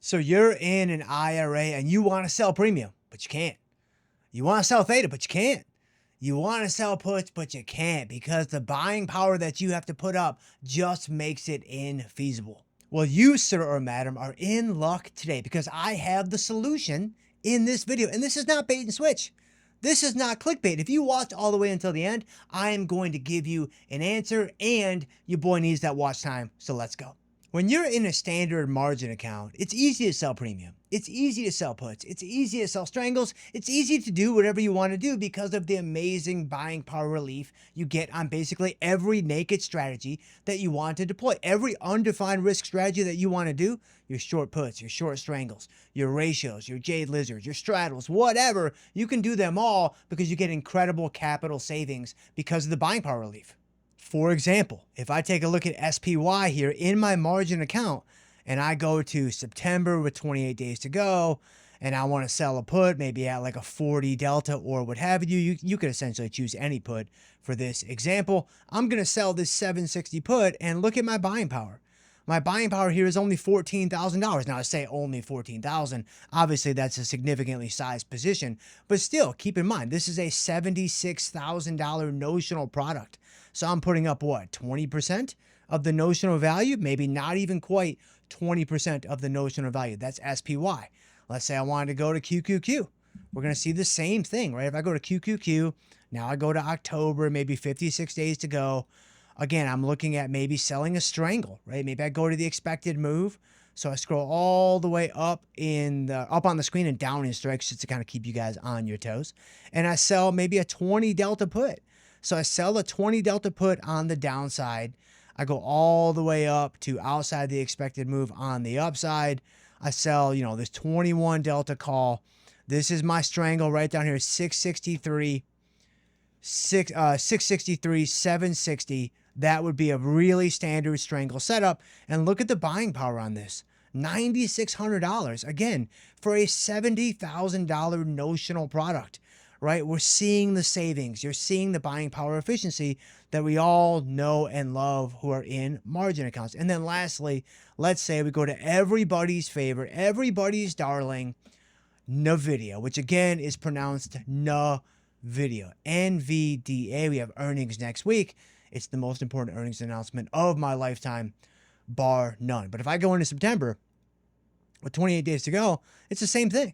So you're in an IRA and you want to sell premium, but you can't. You want to sell theta, but you can't. You want to sell puts, but you can't because the buying power that you have to put up just makes it infeasible. Well, you, sir or madam, are in luck today because I have the solution in this video. And this is not bait and switch. This is not clickbait. If you watch all the way until the end, I am going to give you an answer, and your boy needs that watch time. So let's go. When you're in a standard margin account, it's easy to sell premium. It's easy to sell puts. It's easy to sell strangles. It's easy to do whatever you want to do because of the amazing buying power relief you get on basically every naked strategy that you want to deploy. Every undefined risk strategy that you want to do, your short puts, your short strangles, your ratios, your jade lizards, your straddles, whatever, you can do them all because you get incredible capital savings because of the buying power relief. For example, if I take a look at SPY here in my margin account and I go to September with 28 days to go and I want to sell a put maybe at like a 40 delta or what have you, you could essentially choose any put for this example. I'm going to sell this 760 put and look at my buying power. My buying power here is only $14,000. Now I say only 14,000. Obviously that's a significantly sized position, but still keep in mind, this is a $76,000 notional product. So I'm putting up what, 20% of the notional value? Maybe not even quite 20% of the notional value. That's SPY. Let's say I wanted to go to QQQ. We're going to see the same thing, right? If I go to QQQ, now I go to October, maybe 56 days to go. Again, I'm looking at maybe selling a strangle, right? Maybe I go to the expected move. So I scroll all the way up up on the screen and down in strikes just to kind of keep you guys on your toes. And I sell maybe a 20 delta put. So I sell a 20 delta put on the downside. I go all the way up to outside the expected move on the upside. I sell, this 21 delta call. This is my strangle right down here, 663, 760. That would be a really standard strangle setup. And look at the buying power on this. $9,600, again, for a $70,000 notional product, right? We're seeing the savings. You're seeing the buying power efficiency that we all know and love who are in margin accounts. And then lastly, let's say we go to everybody's favorite, everybody's darling, NVIDIA, which again is pronounced NVIDIA, NVDA. We have earnings next week. It's the most important earnings announcement of my lifetime, bar none. But if I go into September with 28 days to go, it's the same thing.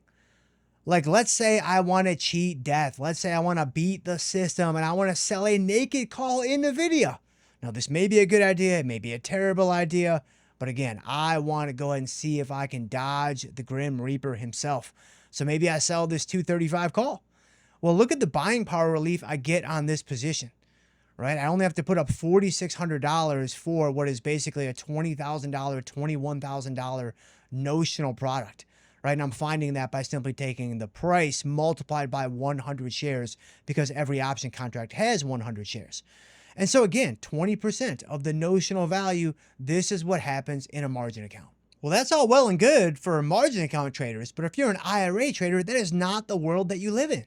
Like, let's say I want to cheat death. Let's say I want to beat the system and I want to sell a naked call in NVIDIA. Now, this may be a good idea. It may be a terrible idea. But again, I want to go ahead and see if I can dodge the Grim Reaper himself. So maybe I sell this 235 call. Well, look at the buying power relief I get on this position, right? I only have to put up $4,600 for what is basically a $20,000, $21,000 notional product. Right, and I'm finding that by simply taking the price multiplied by 100 shares because every option contract has 100 shares. And so again, 20% of the notional value, this is what happens in a margin account. Well, that's all well and good for margin account traders, but if you're an IRA trader, that is not the world that you live in.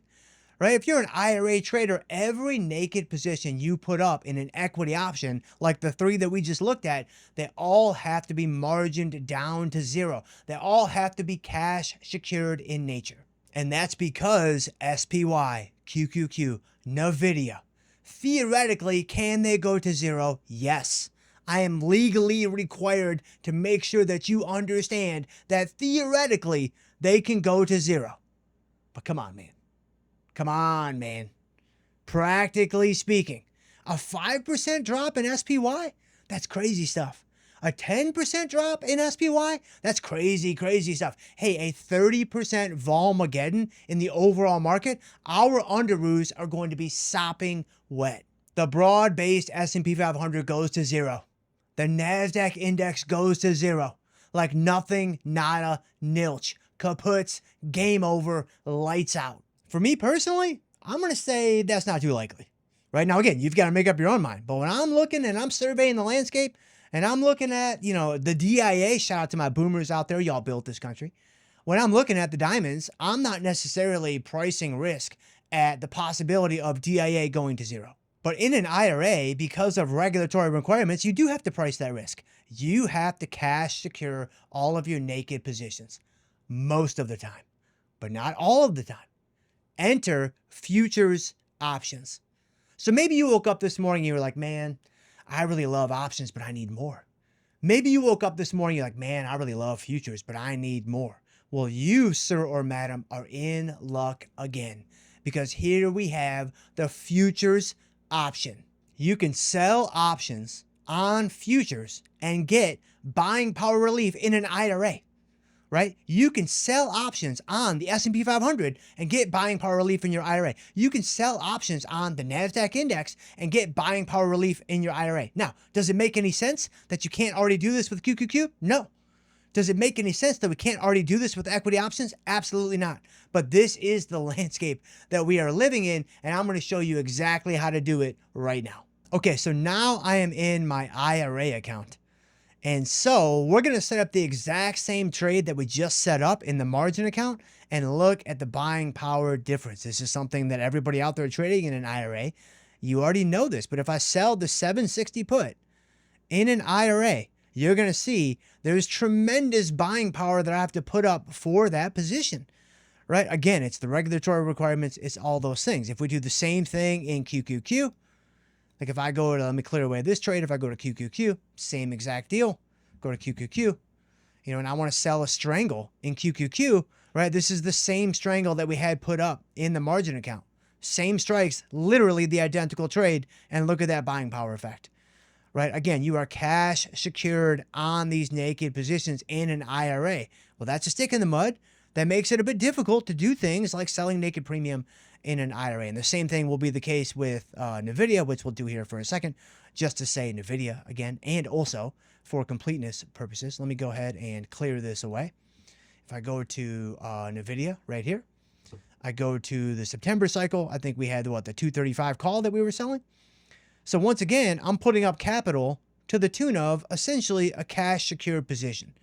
Right? If you're an IRA trader, every naked position you put up in an equity option, like the three that we just looked at, they all have to be margined down to zero. They all have to be cash secured in nature. And that's because SPY, QQQ, NVIDIA, theoretically, can they go to zero? Yes. I am legally required to make sure that you understand that theoretically they can go to zero. But come on, man. Come on, man. Practically speaking, a 5% drop in SPY, that's crazy stuff. A 10% drop in SPY, that's crazy, crazy stuff. Hey, a 30% Volmageddon in the overall market, our underoos are going to be sopping wet. The broad-based S&P 500 goes to zero. The NASDAQ index goes to zero. Like nothing, nada, nilch. Kaputs, game over, lights out. For me personally, I'm going to say that's not too likely. Right now, again, you've got to make up your own mind. But when I'm looking and I'm surveying the landscape and I'm looking at, the DIA, shout out to my boomers out there, y'all built this country. When I'm looking at the diamonds, I'm not necessarily pricing risk at the possibility of DIA going to zero. But in an IRA, because of regulatory requirements, you do have to price that risk. You have to cash secure all of your naked positions most of the time, but not all of the time. Enter futures options. So maybe you woke up this morning and you were like, man, I really love options, but I need more. Maybe you woke up this morning, you're like, man, I really love futures, but I need more. Well, you, sir or madam, are in luck again, because here we have the futures option. You can sell options on futures and get buying power relief in an IRA, right? You can sell options on the S&P 500 and get buying power relief in your IRA. You can sell options on the NASDAQ index and get buying power relief in your IRA. Now, does it make any sense that you can't already do this with QQQ? No. Does it make any sense that we can't already do this with equity options? Absolutely not. But this is the landscape that we are living in, and I'm going to show you exactly how to do it right now. Okay, so now I am in my IRA account. And so we're going to set up the exact same trade that we just set up in the margin account and look at the buying power difference. This is something that everybody out there trading in an IRA, you already know this, but if I sell the 760 put in an IRA, you're going to see there's tremendous buying power that I have to put up for that position, right? Again, it's the regulatory requirements. It's all those things. If we do the same thing in QQQ, like if I go to, let me clear away this trade. If I go to QQQ, same exact deal, go to QQQ, and I want to sell a strangle in QQQ, right? This is the same strangle that we had put up in the margin account. Same strikes, literally the identical trade. And look at that buying power effect. Right? Again, you are cash secured on these naked positions in an IRA. Well, that's a stick in the mud. That makes it a bit difficult to do things like selling naked premium in an IRA. And the same thing will be the case with NVIDIA, which we'll do here for a second, just to say NVIDIA again, and also for completeness purposes. Let me go ahead and clear this away. If I go to NVIDIA right here, I go to the September cycle. I think we had, the 235 call that we were selling. So once again, I'm putting up capital to the tune of essentially a cash secured position.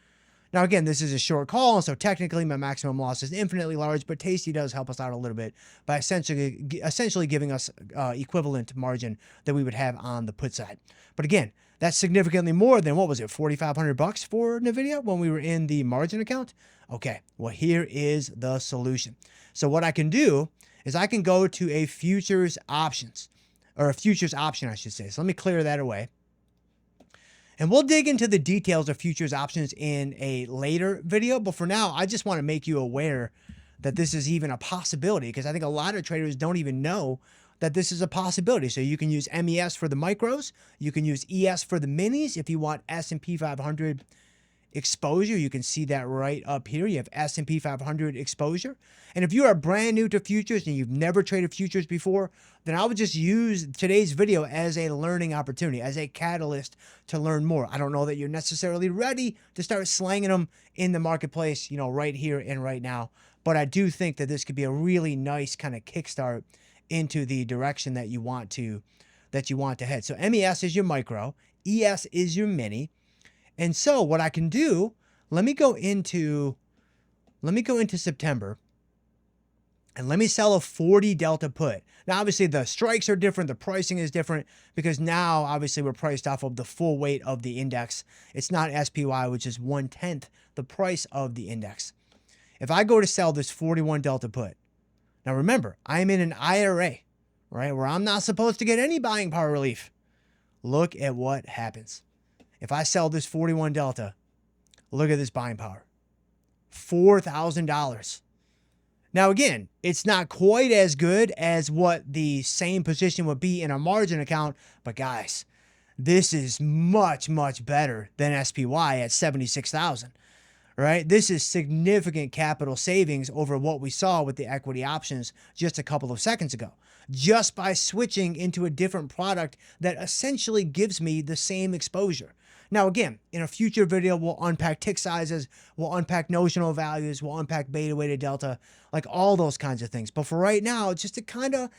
Now, again, this is a short call, so technically my maximum loss is infinitely large, but Tasty does help us out a little bit by essentially giving us equivalent margin that we would have on the put side. But again, that's significantly more than, what was it, $4,500 for NVIDIA when we were in the margin account? Okay, well, here is the solution. So what I can do is I can go to a futures options, or a futures option, I should say. So let me clear that away. And we'll dig into the details of futures options in a later video. But for now, I just want to make you aware that this is even a possibility, because I think a lot of traders don't even know that this is a possibility. So you can use MES for the micros. You can use ES for the minis. If you want S&P 500 exposure, you can see that right up here. You have S&P 500 exposure. And if you are brand new to futures and you've never traded futures before, then I would just use today's video as a learning opportunity, as a catalyst to learn more. I don't know that you're necessarily ready to start slanging them in the marketplace, right here and right now. But I do think that this could be a really nice kind of kickstart into the direction that you want to head. So MES is your micro, ES is your mini. And so what I can do, let me go into September and let me sell a 40 delta put. Now, obviously the strikes are different. The pricing is different because now obviously we're priced off of the full weight of the index. It's not SPY, which is 1/10 the price of the index. If I go to sell this 41 delta put, now remember, I'm in an IRA, right, where I'm not supposed to get any buying power relief. Look at what happens. If I sell this 41 delta, look at this buying power, $4,000. Now, again, it's not quite as good as what the same position would be in a margin account, but guys, this is much, much better than SPY at 76,000, right? This is significant capital savings over what we saw with the equity options just a couple of seconds ago, just by switching into a different product that essentially gives me the same exposure. Now, again, in a future video, we'll unpack tick sizes, we'll unpack notional values, we'll unpack beta weighted delta, like all those kinds of things. But for right now, just to kind of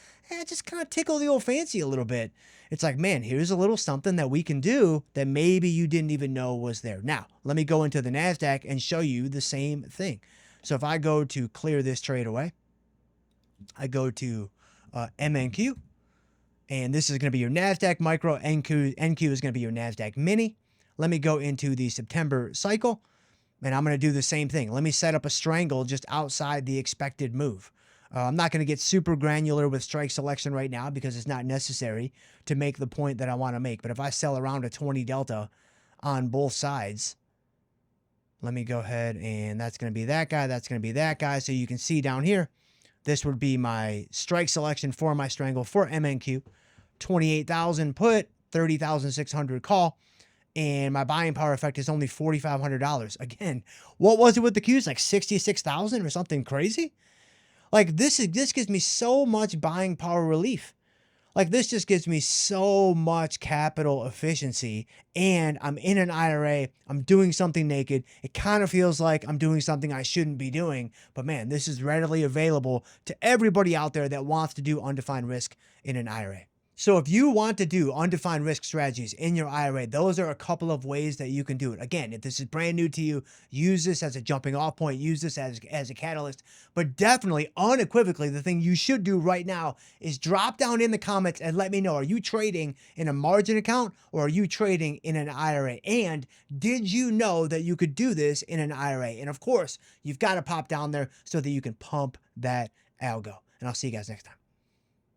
tickle the old fancy a little bit. It's like, man, here's a little something that we can do that maybe you didn't even know was there. Now, let me go into the NASDAQ and show you the same thing. So if I go to clear this trade away, I go to MNQ, And this is going to be your NASDAQ micro. NQ is going to be your NASDAQ mini. Let me go into the September cycle, and I'm going to do the same thing. Let me set up a strangle just outside the expected move. I'm not going to get super granular with strike selection right now because it's not necessary to make the point that I want to make. But if I sell around a 20 delta on both sides, let me go ahead, and that's going to be that guy. That's going to be that guy. So you can see down here, this would be my strike selection for my strangle for MNQ. 28,000 put, 30,600 call. And my buying power effect is only $4,500. Again, what was it with the Qs? Like 66,000 or something crazy? Like this gives me so much buying power relief. Like this just gives me so much capital efficiency, and I'm in an IRA. I'm doing something naked. It kind of feels like I'm doing something I shouldn't be doing, but man, this is readily available to everybody out there that wants to do undefined risk in an IRA. So if you want to do undefined risk strategies in your IRA, those are a couple of ways that you can do it. Again, if this is brand new to you, use this as a jumping off point, use this as a catalyst, but definitely unequivocally, the thing you should do right now is drop down in the comments and let me know, are you trading in a margin account or are you trading in an IRA? And did you know that you could do this in an IRA? And of course, you've got to pop down there so that you can pump that algo. And I'll see you guys next time.